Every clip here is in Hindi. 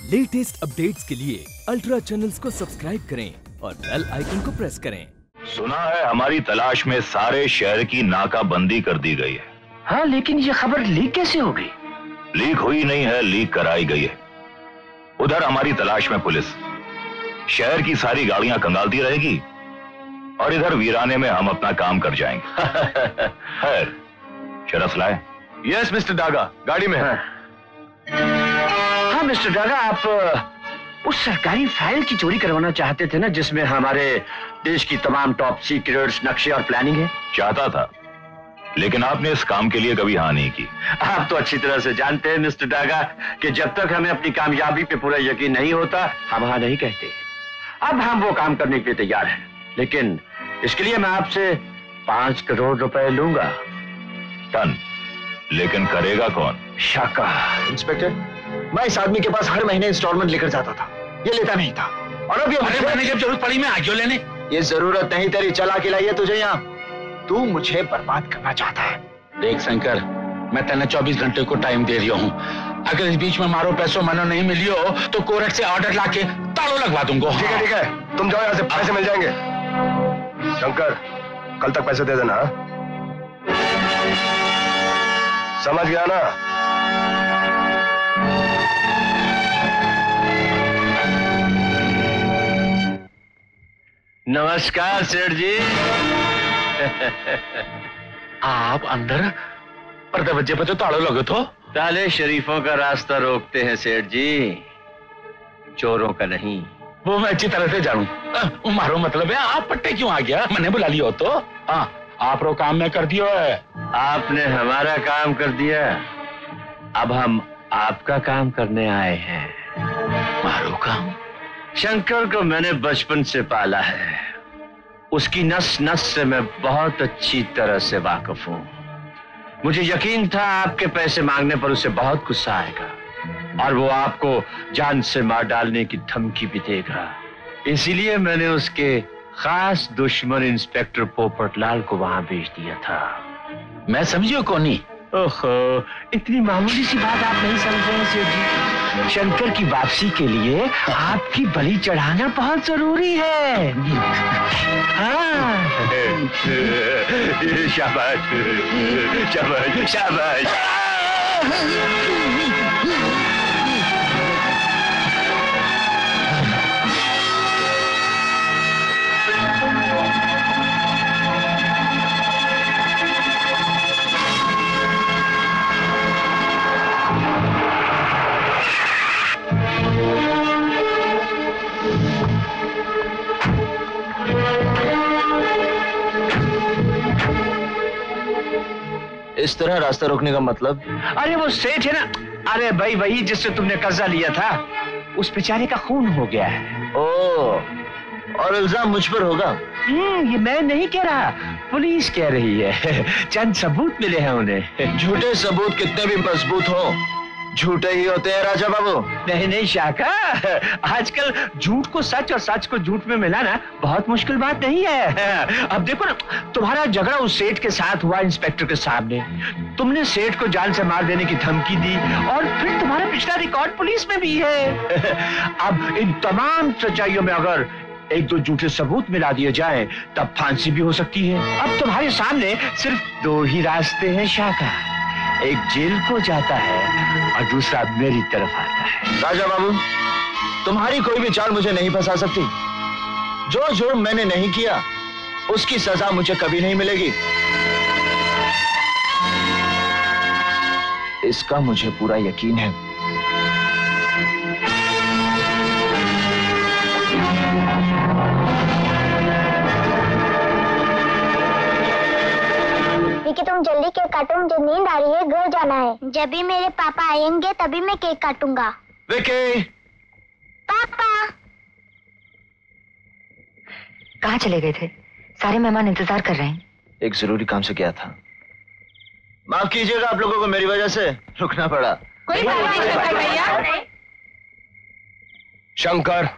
लेटेस्ट अपडेट्स के लिए अल्ट्रा चैनल्स को सब्सक्राइब करें और बेल आइकन को प्रेस करें। सुना है हमारी तलाश में सारे शहर की नाकाबंदी कर दी गई है। हाँ, लेकिन ये खबर लीक कैसे हो गई? लीक हुई नहीं है, लीक कराई गई है। उधर हमारी तलाश में पुलिस शहर की सारी गाड़ियां कंगालती रहेगी और इधर वीराने में हम अपना काम कर जाएंगे। खैर, शरफ लाए। यस मिस्टर डागा, गाड़ी में है। हाँ मिस्टर डागा, आप उस सरकारी फाइल की चोरी करवाना चाहते थे ना, जिसमें हमारे देश की तमाम टॉप सीक्रेट्स, नक्शे और प्लानिंग है। चाहता था, लेकिन आपने इस काम के लिए कभी हाँ नहीं की। आप तो अच्छी तरह से जानते हैं मिस्टर डागा कि जब तक हमें अपनी कामयाबी पे पूरा यकीन नहीं होता, हम हाँ नहीं कहते। अब हम वो काम करने के लिए तैयार हैं, लेकिन इसके लिए मैं आपसे 5 करोड़ रुपए लूंगा। टन, लेकिन करेगा कौन? शाका। इंस्पेक्टर, मैं इस आदमी के पास हर महीने इंस्टॉलमेंट लेकर जाता था, ये लेता नहीं था, और अब मैंने जब जरूरत पड़ी मैं आ क्यों लेने? ये जरूरत नहीं तेरी, चला के लाइए तुझे यहाँ। तू मुझे बर्बाद करना चाहता है। देख शंकर, मैं तेने 24 घंटे को टाइम दे रहा हूँ। अगर इस बीच में मारो पैसों मनो नहीं मिली हो तो कोर्ट से ऑर्डर लाके तालों लगवा दूंगा। ठीक है ठीक है, तुम जाओ यहाँ से, पैसे मिल जाएंगे। शंकर, कल तक पैसे दे देना। समझ गया ना? नमस्कार सेठ जी। आप अंदर पर दरवाजे पे तो तालों लगे तो। ताले शरीफों का रास्ता रोकते हैं सेठ जी, चोरों का नहीं। वो मैं अच्छी तरह से जानू। मारो मतलब है आप पट्टे क्यों आ गया? मैंने बुला लिया हो तो। हाँ, आप रो काम में कर दियो है। आपने हमारा काम कर दिया, अब हम आपका काम करने आए हैं। मारो काम? शंकर को मैंने बचपन से पाला है, उसकी नस नस से मैं बहुत अच्छी तरह से वाकिफ हूँ। मुझे यकीन था आपके पैसे मांगने पर उसे बहुत गुस्सा आएगा और वो आपको जान से मार डालने की धमकी भी देगा। इसीलिए मैंने उसके खास दुश्मन इंस्पेक्टर पोपटलाल को वहां भेज दिया था। मैं समझियो कोनी। ओहो, इतनी मामूली सी बात आप नहीं समझ रहे हैं सेठ जी। शंकर की वापसी के लिए आपकी बलि चढ़ाना बहुत जरूरी है। हाँ। शाबाश शाबाश शाबाश। इस तरह रास्ता रोकने का मतलब? अरे वो सेठ है ना, अरे भाई वही जिससे तुमने कर्जा लिया था, उस बेचारे का खून हो गया है। ओह, और इल्जाम मुझ पर होगा? ये मैं नहीं कह रहा, पुलिस कह रही है। चंद सबूत मिले हैं उन्हें। झूठे सबूत कितने भी मजबूत हो, झूठे ही होते हैं राजा बाबू। नहीं नहीं शाका, आजकल झूठ को सच और सच को झूठ में मिलाना बहुत मुश्किल बात नहीं है। अब देखो ना, तुम्हारा झगड़ा उस सेठ के साथ हुआ इंस्पेक्टर के सामने, तुमने सेठ को जान से मार देने की धमकी दी और फिर तुम्हारा पिछला रिकॉर्ड पुलिस में भी है। अब इन तमाम सच्चाइयों में अगर 1-2 झूठे सबूत मिला दिए जाए तब फांसी भी हो सकती है। अब तुम्हारे सामने सिर्फ 2 ही रास्ते हैं शाका, एक जेल को जाता है और दूसरा मेरी तरफ आता है। राजा बाबू, तुम्हारी कोई भी चाल मुझे नहीं फंसा सकती। जो जुर्म मैंने नहीं किया उसकी सजा मुझे कभी नहीं मिलेगी, इसका मुझे पूरा यकीन है। कि तुम जल्दी केक काटो, मुझे नींद आ रही है, घर जाना है। जब भी मेरे पापा आएंगे तभी मैं केक काटूंगा। विकी! पापा! कहाँ चले गए थे? सारे मेहमान इंतजार कर रहे हैं। एक जरूरी काम से गया था, माफ कीजिएगा आप लोगों को मेरी वजह से रुकना पड़ा। कोई बात नहीं शंकर भैया। शंकर,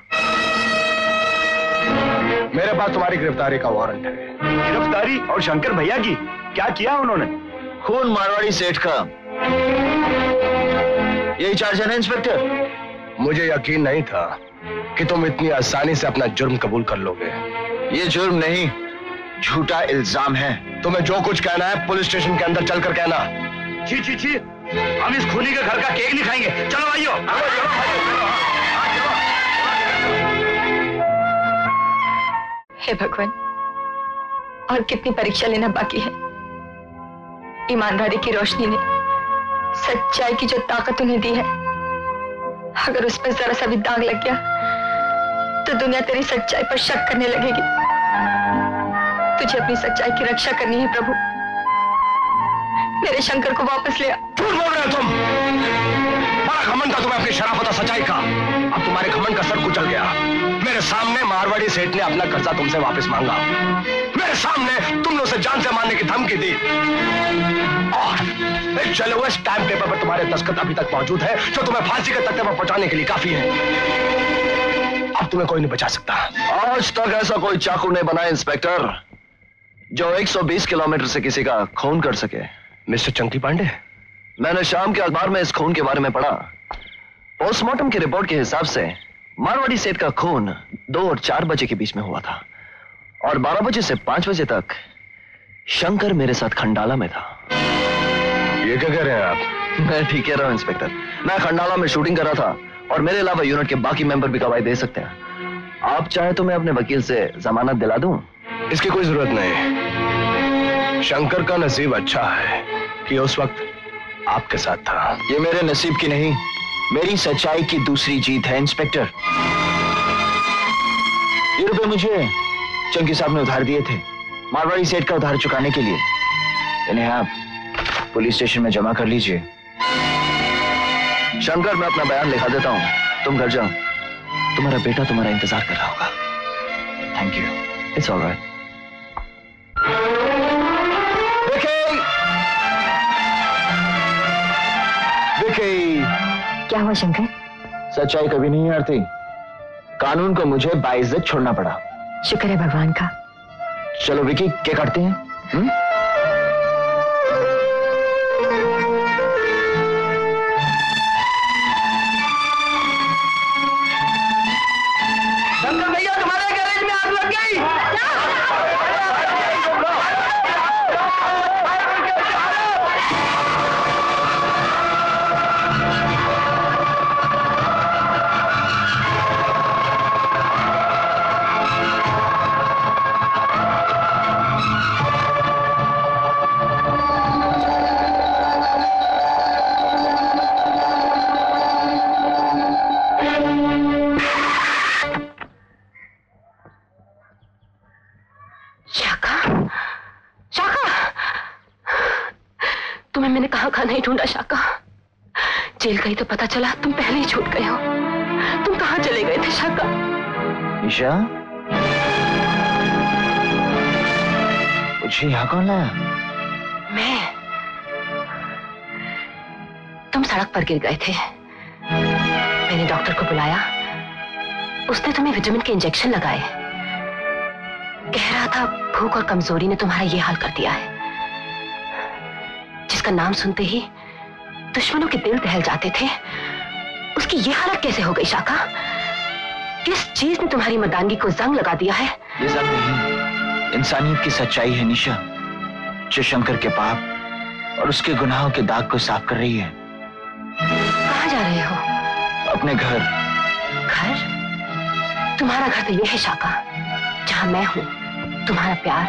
मेरे पास तुम्हारी गिरफ्तारी का वारंट है। गिरफ्तारी? और शंकर भैया की क्या किया उन्होंने? खून मारवाड़ी सेठ का। यही चार्ज है ना इंस्पेक्टर? मुझे यकीन नहीं था कि तुम इतनी आसानी से अपना जुर्म कबूल कर लोगे। ये जुर्म नहीं, झूठा इल्जाम है। तुम्हें जो कुछ कहना है पुलिस स्टेशन के अंदर चलकर कहना। छी छी छी, हम इस खूनी के घर का केक नहीं खाएंगे। चलो भाइयों, हे भगवान, और कितनी परीक्षा लेना बाकी है। ईमानदारी की रोशनी ने सच्चाई की जो ताकत उन्हें दी है, अगर उस पर जरा सा भी दाग लग गया तो दुनिया तेरी सच्चाई पर शक करने लगेगी। तुझे अपनी सच्चाई की रक्षा करनी है प्रभु। मेरे शंकर को वापस ले आ। झूठ बोल रहे हो तुम। बड़ा घमंड था तुम्हें अपनी शराफत और सच्चाई का। अब तुम्हारे घमंड का सर कुचल गया। मेरे सामने मारवाड़ी सेठ ने अपना कर्जा तुमसे वापस मांगा। मेरे सामने तुमने उसे जान से मारने की धमकी दी। और एक चले हुए स्टैम्प पेपर पर तुम्हारे दस्तखत अभी तक मौजूद है, जो तुम्हें फांसी के तख्ते पर पहुंचाने के लिए काफी है। अब तुम्हें कोई नहीं बचा सकता। आज तक ऐसा कोई चाकू नहीं बना इंस्पेक्टर जो 120 किलोमीटर से किसी का खून कर सके। मिस्टर चंकी पांडे, मैंने शाम के अखबार में इस खून के बारे में पढ़ा। पोस्टमार्टम की रिपोर्ट के हिसाब से मारवाड़ी सेठ का खून 2 और 4 बजे के बीच में हुआ था, और 12 बजे से 5 बजे तक शंकर मेरे साथ खंडाला में था। ये क्या कह रहे हैं आप? मैं ठीक कह रहा हूं इंस्पेक्टर। मैं खंडाला में शूटिंग कर रहा था, और मेरे अलावा यूनिट के बाकी मेंबर भी गवाही दे सकते हैं। आप चाहे तो मैं अपने वकील से जमानत दिला दूं? इसकी कोई जरूरत नहीं। शंकर का नसीब अच्छा है कि उस वक्त आपके साथ था। ये मेरे नसीब की नहीं, मेरी सच्चाई की दूसरी जीत है इंस्पेक्टर। ये रुपए मुझे चंकी साहब ने उधार दिए थे मारवाड़ी सेठ का उधार चुकाने के लिए। इन्हें आप पुलिस स्टेशन में जमा कर लीजिए। शंकर, मैं अपना बयान लिखा देता हूं, तुम घर जाओ। तुम्हारा बेटा तुम्हारा इंतजार कर रहा होगा। Thank you. It's alright. क्या हुआ शंकर? सच्चाई कभी नहीं हारती। कानून को मुझे बाइज्जत छोड़ना पड़ा। शुक्र है भगवान का। चलो विकी, क्या करते हैं? शंकर भैया, तुम्हारे गैरेज में आग लग गई। नहीं ढूंढा शाका। जेल गई तो पता चला तुम पहले ही छूट गए हो। तुम कहां चले गए थे शाका? ईशा, मुझे यहाँ कौन लाया? मैं। तुम सड़क पर गिर गए थे। मैंने डॉक्टर को बुलाया, उसने तुम्हें विटामिन के इंजेक्शन लगाए। कह रहा था भूख और कमजोरी ने तुम्हारा ये हाल कर दिया है। जिसका नाम सुनते ही दुश्मनों के दिल दहल जाते थे, उसकी ये हालत कैसे हो गई शाका? किस चीज ने तुम्हारी मर्दानगी को जंग लगा दिया है? ये जंग नहीं, इंसानियत की सच्चाई है निशा, जो शंकर के पाप और उसके गुनाहों के दाग को साफ कर रही है। कहां जा रहे हो? अपने घर। घर? तुम्हारा घर तो ये है शाका, जहां मैं हूं, तुम्हारा प्यार,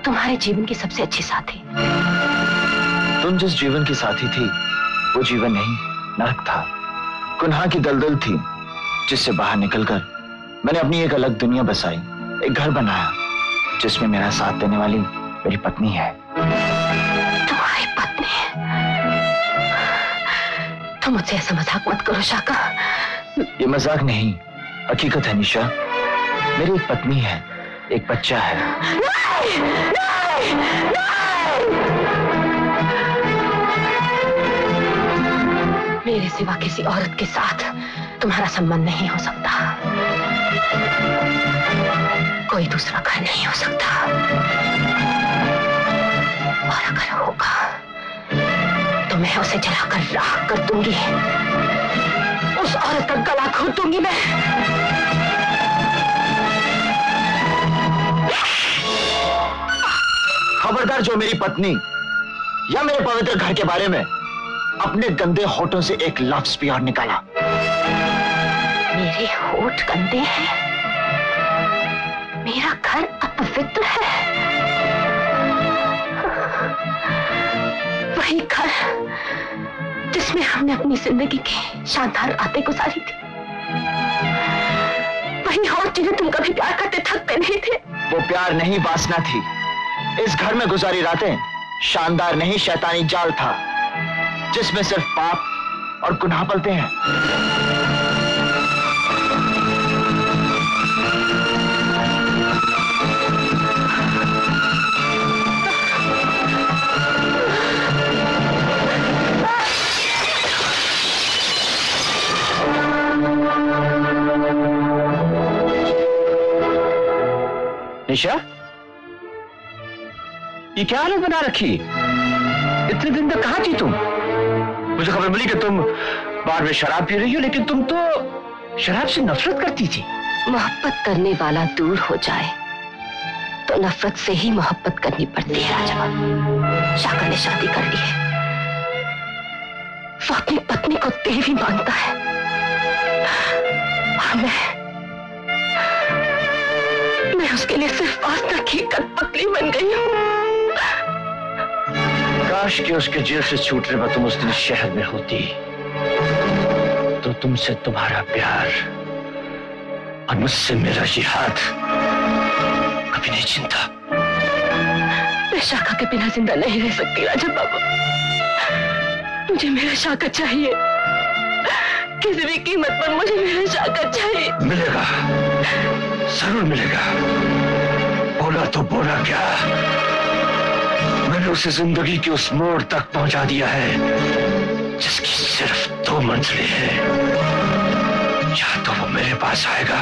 तुम्हारे जीवन की सबसे अच्छी साथी। तुम जिस जीवन की साथी थी वो जीवन नहीं, नरक था। गुनाह की दलदल थी जिससे बाहर निकलकर मैंने अपनी एक अलग दुनिया बसाई, एक घर बनाया जिसमें मेरा साथ देने वाली मेरी पत्नी है। तुम्हारी पत्नी? तुम मुझसे ऐसा मजाक मत करो शाका। ये मजाक नहीं, हकीकत है निशा। मेरी एक पत्नी है, एक बच्चा है। नहीं, नहीं, नहीं। मेरे सिवा किसी औरत के साथ तुम्हारा संबंध नहीं हो सकता। कोई दूसरा घर नहीं हो सकता, और अगर होगा तो मैं उसे जलाकर राख कर दूंगी। उस औरत दूंगी मैं। खबरदार जो मेरी पत्नी या मेरे पवित्र घर के बारे में अपने गंदे होठों से एक लफ्ज भी और निकाला। मेरे होठ गंदे हैं? मेरा घर अपवित्र है? वही घर जिसमें हमने अपनी जिंदगी की शानदार रातें गुजारी थी, वही होठ जिन्हें तुम कभी प्यार करते थकते नहीं थे। वो प्यार नहीं, वासना थी। इस घर में गुजारी रातें शानदार नहीं, शैतानी जाल था जिसमें सिर्फ पाप और गुनाह पलते हैं। निशा, ये क्या हालत बना रखी? इतने दिन तक कहां थी तुम? मुझे खबर मिली कि तुम बार में शराब पी रही हो, लेकिन तुम तो शराब से नफरत करती थी। मोहब्बत करने वाला दूर हो जाए तो नफरत से ही मोहब्बत करनी पड़ती है। राजा शाकर ने शादी कर ली है। वो अपनी पत्नी को देवी मानता है और मैं उसके लिए सिर्फ वासना की कठपुतली बन गई हूँ। काश कि उसके जेल से छूटने पर तुम उस दिन शहर में होती, तो तुमसे तुम्हारा प्यार और मुझसे मेरा जिहाद कभी नहीं चिंता। मैं शाका के बिना जिंदा नहीं रह सकती राजा बाबू। मुझे मेरा शाका चाहिए, किसी भी कीमत पर मुझे मेरा शाका चाहिए। मिलेगा, जरूर मिलेगा। बोला तो बोला क्या, मैंने उसे जिंदगी के उस मोड़ तक पहुंचा दिया है जिसकी सिर्फ 2 मंजिलें हैं। या तो वो मेरे पास आएगा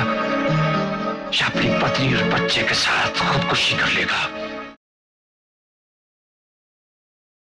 या अपनी पत्नी और बच्चे के साथ खुदकुशी कर लेगा।